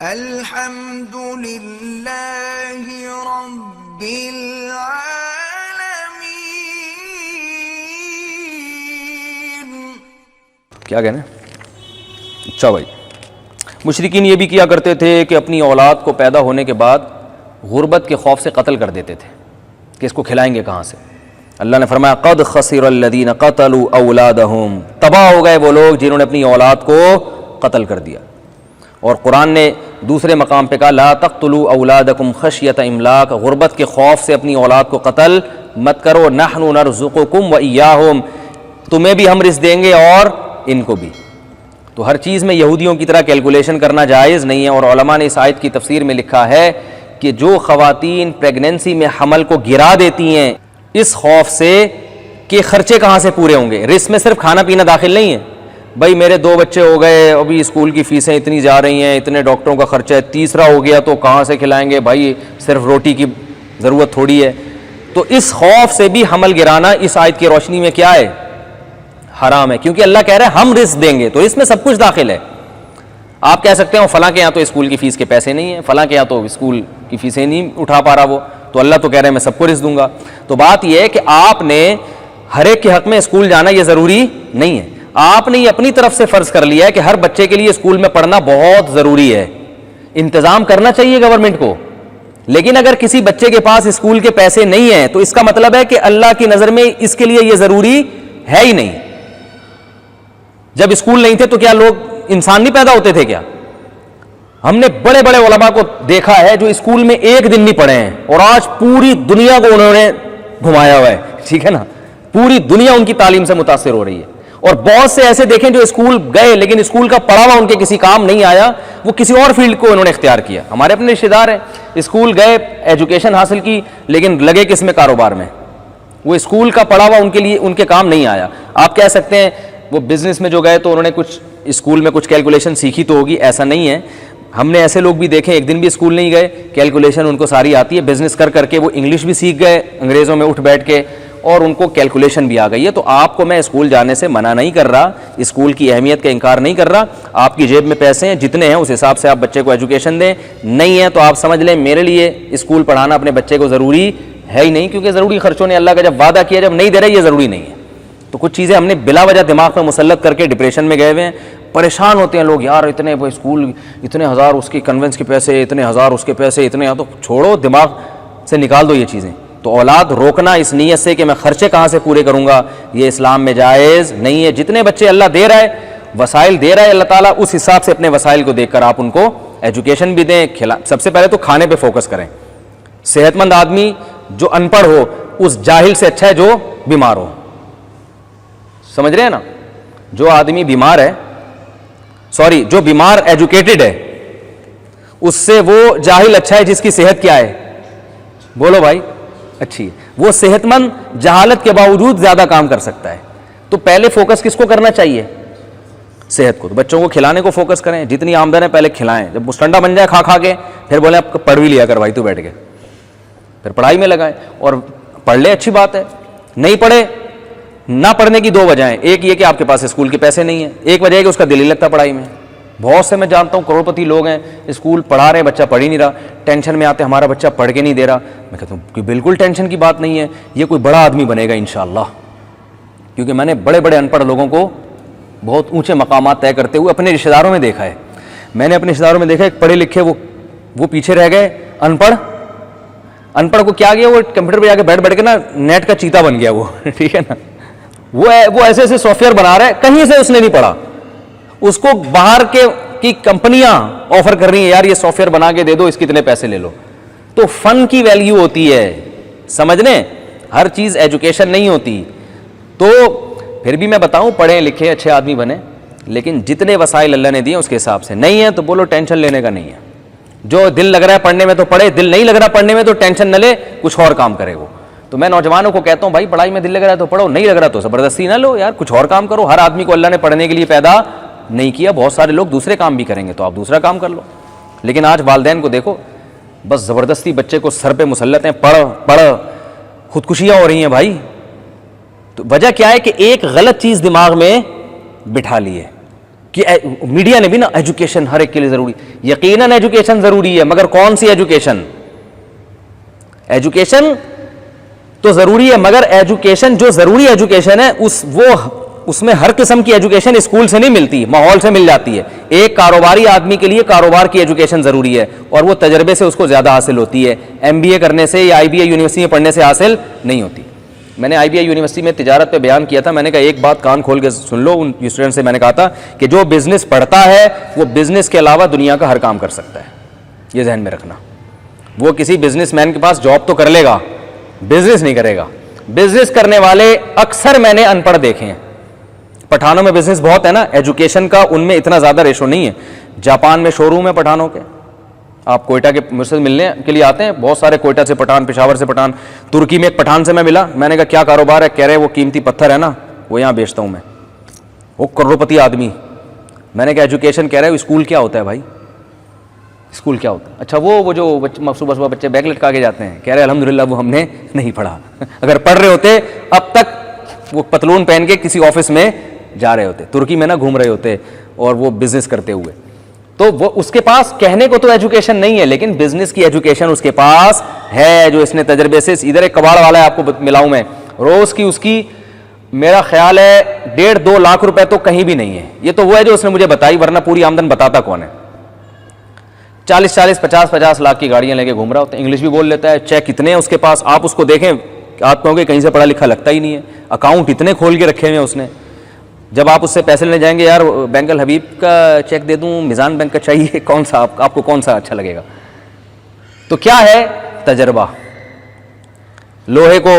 الحمد للہ رب العالمین. کیا کہنا ہے؟ اچھا بھائی، مشرکین یہ بھی کیا کرتے تھے کہ اپنی اولاد کو پیدا ہونے کے بعد غربت کے خوف سے قتل کر دیتے تھے کہ اس کو کھلائیں گے کہاں سے. اللہ نے فرمایا قد خسر الذین قتلوا اولادہم، تباہ ہو گئے وہ لوگ جنہوں نے اپنی اولاد کو قتل کر دیا. اور قرآن نے دوسرے مقام پہ کہا لا تقتلوا اولادکم خشیۃ املاق، غربت کے خوف سے اپنی اولاد کو قتل مت کرو. نحن نرزقکم وایاہم، تمہیں بھی ہم رزق دیں گے اور ان کو بھی. تو ہر چیز میں یہودیوں کی طرح کیلکولیشن کرنا جائز نہیں ہے. اور علماء نے اس آیت کی تفسیر میں لکھا ہے کہ جو خواتین پریگننسی میں حمل کو گرا دیتی ہیں اس خوف سے کہ خرچے کہاں سے پورے ہوں گے. رزق میں صرف کھانا پینا داخل نہیں ہے. بھائی میرے 2 بچے ہو گئے، ابھی اسکول کی فیسیں اتنی جا رہی ہیں، اتنے ڈاکٹروں کا خرچہ ہے، تیسرا ہو گیا تو کہاں سے کھلائیں گے، بھائی صرف روٹی کی ضرورت تھوڑی ہے. تو اس خوف سے بھی حمل گرانا اس آیت کی روشنی میں کیا ہے؟ حرام ہے. کیونکہ اللہ کہہ رہا ہے ہم رزق دیں گے، تو اس میں سب کچھ داخل ہے. آپ کہہ سکتے ہیں فلاں کے یہاں تو اسکول کی فیس کے پیسے نہیں ہیں، فلاں کے یہاں تو اسکول کی فیسیں نہیں اٹھا پا رہا وہ، تو اللہ تو کہہ رہے ہیں میں سب کو رزق دوں گا. تو بات یہ ہے کہ آپ نے ہر ایک کے حق میں اسکول جانا یہ ضروری نہیں ہے. آپ نے یہ اپنی طرف سے فرض کر لیا ہے کہ ہر بچے کے لیے اسکول میں پڑھنا بہت ضروری ہے، انتظام کرنا چاہیے گورنمنٹ کو. لیکن اگر کسی بچے کے پاس اسکول کے پیسے نہیں ہیں تو اس کا مطلب ہے کہ اللہ کی نظر میں اس کے لیے یہ ضروری ہے ہی نہیں. جب اسکول نہیں تھے تو کیا لوگ انسان نہیں پیدا ہوتے تھے کیا؟ ہم نے بڑے بڑے علماء کو دیکھا ہے جو اسکول میں ایک دن نہیں پڑھے ہیں اور آج پوری دنیا کو انہوں نے گھمایا ہوا ہے. ٹھیک ہے نا، پوری دنیا ان کی تعلیم سے متاثر ہو رہی ہے. اور بہت سے ایسے دیکھیں جو اسکول گئے لیکن اسکول کا پڑھا ہوا ان کے کسی کام نہیں آیا، وہ کسی اور فیلڈ کو انہوں نے اختیار کیا. ہمارے اپنے رشتے دار ہیں، اسکول گئے، ایجوکیشن حاصل کی، لیکن لگے کس میں؟ کاروبار میں. وہ اسکول کا پڑھا ہوا ان کے لیے ان کے کام نہیں آیا. آپ کہہ سکتے ہیں وہ بزنس میں جو گئے تو انہوں نے کچھ اسکول میں کچھ کیلکولیشن سیکھی تو ہوگی، ایسا نہیں ہے. ہم نے ایسے لوگ بھی دیکھے ایک دن بھی اسکول نہیں گئے، کیلکولیشن ان کو ساری آتی ہے، بزنس کر کر کے وہ انگلش بھی سیکھ گئے انگریزوں میں اٹھ بیٹھ کے، اور ان کو کیلکولیشن بھی آ گئی ہے. تو آپ کو میں اسکول جانے سے منع نہیں کر رہا، اسکول کی اہمیت کا انکار نہیں کر رہا. آپ کی جیب میں پیسے ہیں، جتنے ہیں اس حساب سے آپ بچے کو ایجوکیشن دیں. نہیں ہے تو آپ سمجھ لیں میرے لیے اسکول پڑھانا اپنے بچے کو ضروری ہے ہی نہیں، کیونکہ ضروری خرچوں نے اللہ کا جب وعدہ کیا جب نہیں دے رہے یہ ضروری نہیں ہے. تو کچھ چیزیں ہم نے بلا وجہ دماغ میں مسلط کر کے ڈپریشن میں گئے ہوئے ہیں. پریشان ہوتے ہیں لوگ، یار اتنے وہ اسکول، اتنے ہزار اس کی کنوینس کے پیسے، اتنے ہزار اس کے پیسے، اتنے. تو چھوڑو، دماغ سے نکال دو یہ چیزیں. تو اولاد روکنا اس نیت سے کہ میں خرچے کہاں سے پورے کروں گا، یہ اسلام میں جائز نہیں ہے. جتنے بچے اللہ دے رہا ہے، وسائل دے رہا ہے اللہ تعالیٰ، اس حساب سے اپنے وسائل کو دیکھ کر آپ ان کو ایجوکیشن بھی دیں. سب سے پہلے تو کھانے پہ فوکس کریں. صحت مند آدمی جو ان پڑھ ہو اس جاہل سے اچھا ہے جو بیمار ہو. سمجھ رہے ہیں نا؟ جو آدمی بیمار ہے، جو بیمار ایجوکیٹڈ ہے، اس سے وہ جاہل اچھا ہے جس کی صحت کیا ہے؟ بولو بھائی، اچھی ہے. وہ صحت مند جہالت کے باوجود زیادہ کام کر سکتا ہے. تو پہلے فوکس کس کو کرنا چاہیے؟ صحت کو. تو بچوں کو کھلانے کو فوکس کریں، جتنی آمدن ہے پہلے کھلائیں. جب مستنڈا بن جائے کھا کھا کے پھر بولیں اب پڑھ بھی لیا کر بھائی تو بیٹھ کے، پھر پڑھائی میں لگائیں. اور پڑھ لے اچھی بات ہے، نہیں پڑھے نہ پڑھنے کی 2 وجہیں. ایک یہ کہ آپ کے پاس اسکول کے پیسے نہیں ہیں، ایک وجہ ہے کہ اس کا دل نہیں لگتا پڑھائی میں. بہت سے میں جانتا ہوں کروڑپتی لوگ ہیں، اسکول پڑھا رہے ہیں، بچہ پڑھ ہی نہیں رہا، ٹینشن میں آتے ہمارا بچہ پڑھ کے نہیں دے رہا. میں کہتا ہوں کہ بالکل ٹینشن کی بات نہیں ہے، یہ کوئی بڑا آدمی بنے گا انشاءاللہ. کیونکہ میں نے بڑے بڑے ان پڑھ لوگوں کو بہت اونچے مقامات طے کرتے ہوئے اپنے رشتہ داروں میں دیکھا ہے. میں نے اپنے رشتہ داروں میں دیکھا ایک پڑھے لکھے وہ پیچھے رہ گئے. ان پڑھ کو کیا گیا، وہ کمپیوٹر پہ جا کے بیٹھ کے نا نیٹ کا چیتا بن گیا وہ. ٹھیک ہے نا، وہ ایسے ایسے سافٹ ویئر بنا رہا ہے، کہیں سے اس نے نہیں پڑھا. اس کو باہر کی کمپنیاں آفر کر رہی ہیں یار یہ سافٹ ویئر بنا کے دے دو، اس کے اتنے پیسے لے لو. تو فن کی ویلیو ہوتی ہے، سمجھ لیں، ہر چیز ایجوکیشن نہیں ہوتی. تو پھر بھی میں بتاؤں پڑھیں لکھیں اچھے آدمی بنے، لیکن جتنے وسائل اللہ نے دیے اس کے حساب سے. نہیں ہے تو بولو ٹینشن لینے کا نہیں ہے. جو دل لگ رہا ہے پڑھنے میں تو پڑھے، دل نہیں لگ رہا پڑھنے میں تو ٹینشن نہ لے، کچھ اور کام کرے وہ. تو میں نوجوانوں کو کہتا ہوں بھائی پڑھائی میں دل لگ رہا ہے تو پڑھو، نہیں لگ رہا تو زبردستی نہ لو یار، کچھ اور کام کرو. ہر آدمی کو اللہ نے پڑھنے کے لیے پیدا نہیں کیا، بہت سارے لوگ دوسرے کام بھی کریں گے تو آپ دوسرا کام کر لو. لیکن آج والدین کو دیکھو بس زبردستی بچے کو سر پہ مسلط ہیں، پڑھ، خودکشیاں ہو رہی ہیں بھائی. تو وجہ کیا ہے کہ ایک غلط چیز دماغ میں بٹھا لی ہے. کہ میڈیا نے بھی نا ایجوکیشن ہر ایک کے لیے ضروری، یقیناً ایجوکیشن ضروری ہے، مگر کون سی ایجوکیشن؟ ایجوکیشن تو ضروری ہے، مگر ایجوکیشن جو ضروری ایجوکیشن ہے اس میں ہر قسم کی ایجوکیشن اسکول سے نہیں ملتی، ماحول سے مل جاتی ہے. ایک کاروباری آدمی کے لیے کاروبار کی ایجوکیشن ضروری ہے، اور وہ تجربے سے اس کو زیادہ حاسل ہوتی ہے، MBA کرنے سے یا IBI یونیورسٹی میں پڑھنے سے حاصل نہیں ہوتی. میں نے IBI یونیورسٹی میں تجارت پہ بیان کیا تھا، میں نے کہا ایک بات کان کھول کے سن لو، ان اسٹوڈنٹ سے میں نے کہا تھا کہ جو بزنس پڑھتا ہے وہ بزنس کے علاوہ دنیا کا ہر کام کر سکتا ہے، یہ ذہن میں رکھنا. وہ کسی بزنس مین کے پاس جاب تو کر لے گا، بزنس نہیں کرے گا. بزنس کرنے والے اکثر میں نے ان پڑھ دیکھے ہیں. پٹھانوں میں بزنس بہت ہے نا، ایجوکیشن کا ان میں اتنا زیادہ ریشو نہیں ہے. جاپان میں شو روم ہے پٹھانوں کے، آپ کوئٹہ کے مجھ سے ملنے کے لیے آتے ہیں بہت سارے، کوئٹہ سے پٹھان، پشاور سے پٹھان. ترکی میں ایک پٹھان سے میں ملا، میں نے کہا کیا کاروبار ہے؟ کہہ رہے وہ قیمتی پتھر ہے نا وہ یہاں بیچتا ہوں میں. وہ کروڑپتی آدمی. میں نے کہا ایجوکیشن؟ کہہ رہے اسکول کیا ہوتا ہے بھائی، اسکول کیا ہوتا ہے؟ اچھا وہ جو صبح صبح بچے بیگ لٹکا کے جاتے ہیں، کہہ رہے الحمدللہ وہ ہم نے نہیں پڑھا. اگر پڑھ رہے ہوتے اب تک وہ پتلون پہن کے کسی آفس میں جا رہے ہوتے، ترکی میں نہ گھوم رہے ہوتے اور وہ بزنس کرتے ہوئے. تو وہ اس کے پاس کہنے کو تو ایجوکیشن نہیں ہے، لیکن بزنس کی ایجوکیشن اس کے پاس ہے، جو اس نے تجربے سے. ادھر ایک کباڑ والا ہے، آپ کو ملاؤں میں، روز کی اس کی میرا خیال ہے 1.5-2 لاکھ روپے تو کہیں بھی نہیں ہے. یہ تو وہ ہے جو اس نے مجھے بتائی، ورنہ پوری آمدن بتاتا کون ہے. 40-40 50-50 لاکھ کی گاڑیاں لے کے گھوم رہا ہوتا ہے، انگلش بھی بول لیتا ہے، چیک کتنے ہیں اس کے پاس. آپ اس کو دیکھیں آپ کہو گے کہیں سے پڑھا لکھا لگتا ہی نہیں ہے. اکاؤنٹ اتنے کھول کے رکھے ہوئے ہیں اس نے. جب آپ اس سے پیسے لینے جائیں گے، یار بینک الحبیب کا چیک دے دوں، میزان بینک کا چاہیے، کون سا آپ کو کون سا اچھا لگے گا؟ تو کیا ہے تجربہ. لوہے کو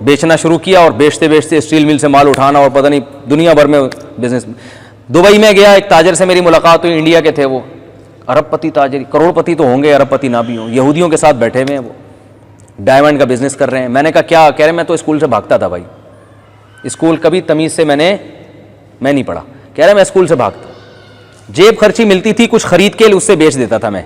بیچنا شروع کیا اور بیچتے بیچتے اسٹیل مل سے مال اٹھانا، اور پتہ نہیں دنیا بھر میں بزنس. دبئی میں گیا، ایک تاجر سے میری ملاقات ہوئی، انڈیا کے تھے وہ، ارب پتی تاجر، کروڑ پتی تو ہوں گے، ارب پتی نہ بھی ہوں. یہودیوں کے ساتھ بیٹھے ہوئے ہیں، وہ ڈائمنڈ کا بزنس کر رہے ہیں. میں نے کہا کیا؟ کہہ رہے میں تو اسکول سے بھاگتا تھا بھائی، اسکول کبھی تمیز سے میں نہیں پڑھا. کہہ رہے میں اسکول سے بھاگتا، جیب خرچی ملتی تھی کچھ خرید کے اس سے بیچ دیتا تھا میں.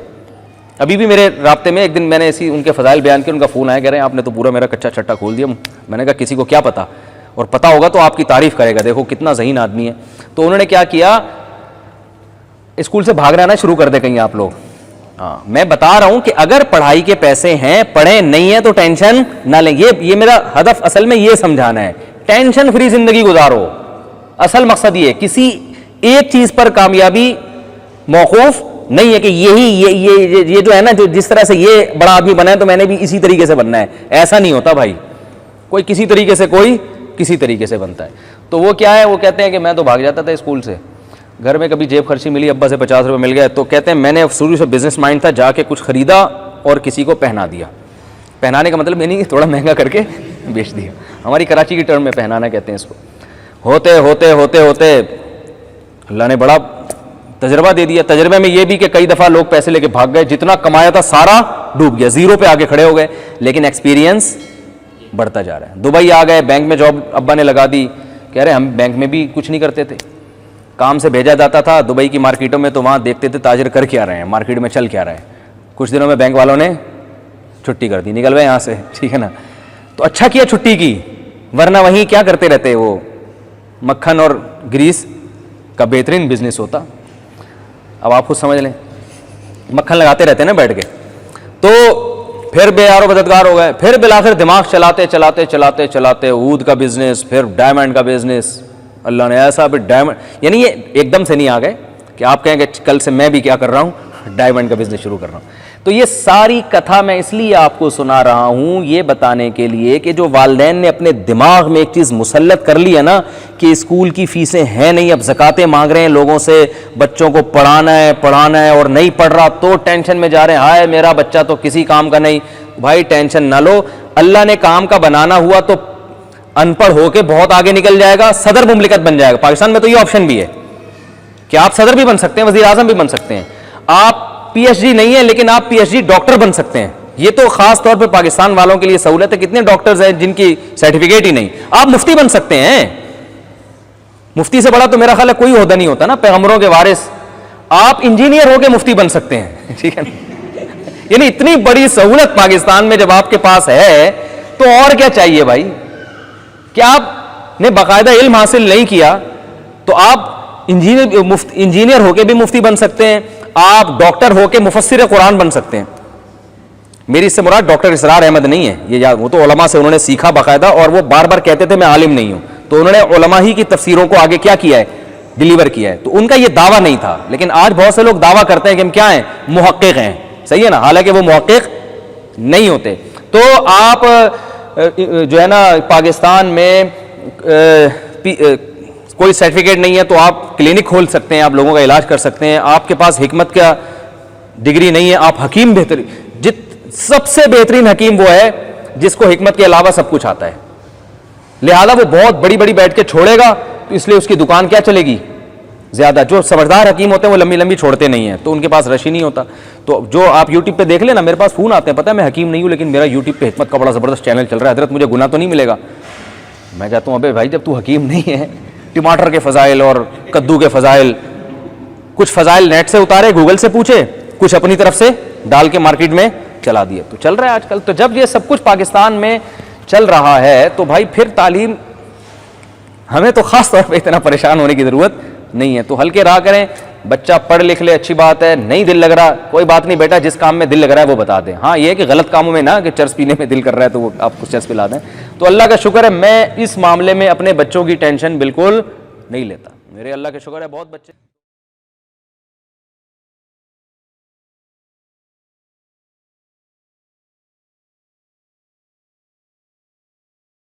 ابھی بھی میرے رابطے میں، ایک دن میں نے ایسی ان کے فضائل بیان کیے، ان کا فون آیا، کہہ رہے ہیں آپ نے تو پورا میرا کچا چھٹا کھول دیا. میں نے کہا کسی کو کیا پتا، اور پتا ہوگا تو آپ کی تعریف کرے گا، دیکھو کتنا ذہین آدمی ہے. تو انہوں نے کیا کیا، اسکول سے بھاگ رہنا شروع کر دے کہیں آپ لوگ. ہاں میں بتا رہا ہوں کہ اگر پڑھائی کے پیسے ہیں، پڑھیں، نہیں ہیں تو ٹینشن نہ لیں. یہ میرا ہدف اصل میں یہ سمجھانا ہے، ٹینشن فری زندگی گزارو. اصل مقصد یہ ہے، کسی ایک چیز پر کامیابی موقوف نہیں ہے کہ یہ جو ہے نا، جو جس طرح سے یہ بڑا آدمی بنا ہے تو میں نے بھی اسی طریقے سے بننا ہے. ایسا نہیں ہوتا بھائی، کوئی کسی طریقے سے، کوئی کسی طریقے سے بنتا ہے. تو وہ کیا ہے، وہ کہتے ہیں کہ میں تو بھاگ جاتا تھا اسکول سے، گھر میں کبھی جیب خرچی ملی، ابا سے 50 روپے مل گئے تو کہتے ہیں میں نے شروع سے بزنس مائنڈ تھا، جا کے کچھ خریدا اور کسی کو پہنا دیا. پہنانے کا مطلب یہ نہیں کہ تھوڑا مہنگا کر کے بیچ دیا، ہماری کراچی کی ٹرم میں پہنانا کہتے ہیں اس کو. ہوتے ہوتے ہوتے ہوتے اللہ نے بڑا تجربہ دے دیا. تجربے میں یہ بھی کہ کئی دفعہ لوگ پیسے لے کے بھاگ گئے، جتنا کمایا تھا سارا ڈوب گیا، زیرو پہ آگے کھڑے ہو گئے، لیکن ایکسپیرینس بڑھتا جا رہا ہے. دبئی آ گئے، بینک میں جاب ابا نے لگا دی. کہہ رہے ہم بینک میں بھی کچھ نہیں کرتے تھے، کام سے بھیجا جاتا تھا دبئی کی مارکیٹوں میں، تو وہاں دیکھتے تھے تاجر کر کے آ رہے ہیں، مارکیٹ میں چل کے آ رہے ہیں. کچھ دنوں میں بینک والوں نے چھٹی کر دی، نکل گئے یہاں سے، ٹھیک ہے نا. تو اچھا کیا چھٹی کی، ورنہ وہیں کیا کرتے رہتے، وہ مکھن اور گریس کا بہترین بزنس ہوتا. اب آپ خود سمجھ لیں، مکھن لگاتے رہتے ہیں نا بیٹھ کے. تو پھر بے یار و مددگار ہو گئے، پھر بالآخر دماغ چلاتے چلاتے چلاتے چلاتے عود کا بزنس، پھر ڈائمنڈ کا بزنس. اللہ نے ایسا بھی ڈائمنڈ، یعنی یہ ایک دم سے نہیں آ گئے کہ آپ کہیں کہ کل سے میں بھی کیا کر رہا ہوں، ڈائمنڈ کا بزنس شروع کر رہا ہوں. تو یہ ساری کتھا میں اس لیے آپ کو سنا رہا ہوں، یہ بتانے کے لیے کہ جو والدین نے اپنے دماغ میں ایک چیز مسلط کر لی ہے نا کہ اسکول کی فیسیں ہیں نہیں، اب زکاتیں مانگ رہے ہیں لوگوں سے، بچوں کو پڑھانا ہے اور نہیں پڑھ رہا تو ٹینشن میں جا رہے ہیں، ہائے میرا بچہ تو کسی کام کا نہیں. بھائی ٹینشن نہ لو، اللہ نے کام کا بنانا ہوا تو ان پڑھ ہو کے بہت آگے نکل جائے گا، صدر مملکت بن جائے گا. پاکستان میں تو یہ آپشن بھی ہے کہ آپ صدر بھی بن سکتے ہیں، وزیر اعظم بھی بن سکتے ہیں. آپ PhD نہیں ہے لیکن آپ PhD ڈاکٹر بن سکتے ہیں. یہ تو خاص طور پہ پاکستان والوں کے لیے سہولت ہے. کتنے ڈاکٹرز ہیں جن کی سرٹیفکیٹ ہی نہیں. آپ مفتی بن سکتے ہیں. مفتی سے بڑا تو میرا خیال ہے کوئی عہدہ نہیں ہوتا نا، پیغمبروں کے وارث. آپ انجینئر ہو کے مفتی بن سکتے ہیں، ٹھیک ہے. یعنی اتنی بڑی سہولت پاکستان میں جب آپ کے پاس ہے تو اور کیا چاہیے بھائی. کہ آپ نے باقاعدہ علم حاصل نہیں کیا تو آپ انجینئر ہو کے بھی مفتی بن سکتے ہیں, آپ ڈاکٹر ہو کے مفسر قرآن بن سکتے ہیں. میری اس سے مراد ڈاکٹر اسرار احمد نہیں ہے, یہ وہ تو علماء سے انہوں نے سیکھا باقاعدہ, اور وہ بار بار کہتے تھے میں عالم نہیں ہوں, تو انہوں نے علماء ہی کی تفسیروں کو آگے کیا کیا ہے, ڈیلیور کیا ہے. تو ان کا یہ دعویٰ نہیں تھا, لیکن آج بہت سے لوگ دعویٰ کرتے ہیں کہ ہم کیا ہیں, محقق ہیں, صحیح ہے نا, حالانکہ وہ محقق نہیں ہوتے. تو آپ جو ہے نا پاکستان میں کوئی سرٹیفکیٹ نہیں ہے تو آپ کلینک کھول سکتے ہیں, آپ لوگوں کا علاج کر سکتے ہیں. آپ کے پاس حکمت کا ڈگری نہیں ہے, آپ حکیم بہترین, سب سے بہترین حکیم وہ ہے جس کو حکمت کے علاوہ سب کچھ آتا ہے. لہذا وہ بہت بڑی بڑی بیٹھ کے چھوڑے گا تو اس لیے اس کی دکان کیا چلے گی زیادہ. جو سمجھدار حکیم ہوتے ہیں وہ لمبی لمبی چھوڑتے نہیں ہیں, تو ان کے پاس رش ہی نہیں ہوتا. تو جو آپ یوٹیوب پہ دیکھ لیں نا, میرے پاس فون آتے ہیں, پتہ ہے میں حکیم نہیں ہوں لیکن میرا یوٹیوب پہ حکمت کا بڑا زبردست چینل چل رہا ہے, حضرت مجھے گناہ تو نہیں ملے گا. میں کہتا ہوں ابے بھائی جب تو حکیم نہیں ہے, ٹماٹر کے فضائل اور کدو کے فضائل, کچھ فضائل نیٹ سے اتارے, گوگل سے پوچھے, کچھ اپنی طرف سے ڈال کے مارکیٹ میں چلا دیے, تو چل رہا ہے آج کل. تو جب یہ سب کچھ پاکستان میں چل رہا ہے تو بھائی پھر تعلیم, ہمیں تو خاص طور پہ اتنا پریشان ہونے کی ضرورت نہیں ہے. تو ہلکے راہ کریں, بچہ پڑھ لکھ لے اچھی بات ہے, نہیں دل لگ رہا کوئی بات نہیں بیٹا, جس کام میں دل لگ رہا ہے وہ بتا دیں. ہاں یہ ہے کہ غلط کاموں میں نہ, کہ چرس پینے میں دل کر رہا ہے تو وہ آپ کو چرس پلا دیں. تو اللہ کا شکر ہے میں اس معاملے میں اپنے بچوں کی ٹینشن بالکل نہیں لیتا, میرے اللہ کا شکر ہے بہت بچے